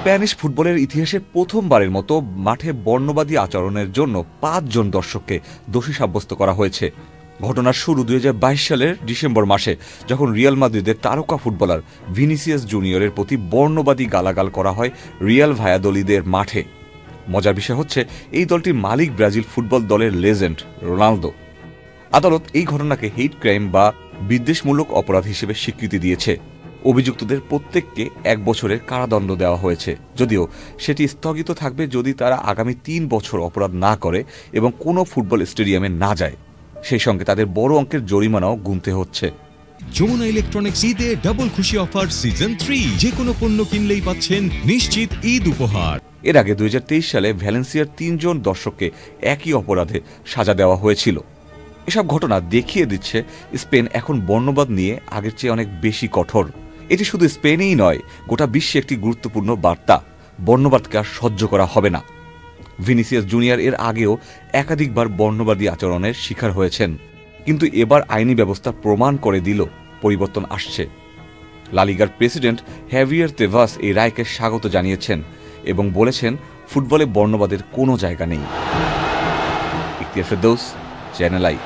Spanish ফুটবলের ইতিহাসে প্রথমবারের মতো মাঠে বর্ণবাদী আচরণের জন্য ৫ জন দর্শককে দোষী সাব্যস্ত করা হয়েছে। ঘটনার শুরু ২০২২ সালের ডিসেম্বর মাসে, যখন রিয়াল মাদ্রিদের তারকা ফুটবলার ভিনিসিয়াস জুনিয়রের প্রতি বর্ণবাদী গালাগাল করা হয় রিয়াল ভায়াদোলিদের মাঠে। মজার বিষয় হচ্ছে, এই দলটির মালিক ব্রাজিল ফুটবল দলের লেজেন্ড রোনালদো। আদালত এই ঘটনাকে হেইট ক্রাইম বা বিদ্বেষমূলক অপরাধ হিসেবে স্বীকৃতি দিয়েছে। অভিযুক্তদের প্রত্যেককে ১ বছরের কারাদণ্ড দেওয়া হয়েছে, যদিও সেটি স্থগিত থাকবে যদি তারা আগামী ৩ বছর অপরাধ না করে এবং কোনো ফুটবল স্টেডিয়ামে না যায়। সেই সঙ্গে তাদের বড় অঙ্কের জরিমানাও গুনতে হচ্ছে। যমুনা ইলেকট্রনিক্স ঈদে ডাবল খুশি অফার সিজন 3, যে কোনো পণ্য কিনলেই পাচ্ছেন নিশ্চিত ঈদ উপহার। এর আগে ২০২৩ সালে ভ্যালেন্সিয়ার ৩ জন দর্শককে একই অপরাধে সাজা দেওয়া হয়েছিল। এসব ঘটনা দেখিয়ে দিচ্ছে স্পেন এখন বর্ণবাদ নিয়ে আগের চেয়ে অনেক বেশি কঠোর। এটি শুধু স্পেনেই নয়, গোটা বিশ্বে একটি গুরুত্বপূর্ণ বার্তা। বর্ণবাদকে আর সহ্য করা হবে না। ভিনিসিয়াস জুনিয়র এর আগেও একাধিকবার বর্ণবাদী আচরণের শিকার হয়েছেন, কিন্তু এবার আইনি ব্যবস্থা প্রমাণ করে দিল পরিবর্তন আসছে। লা লিগার প্রেসিডেন্ট হ্যাভিয়ার তেভাস এই রায়কে স্বাগত জানিয়েছেন এবং বলেছেন, ফুটবলে বর্ণবাদের কোনো জায়গা নেই। Ikhtiyar Ferdous, channel I.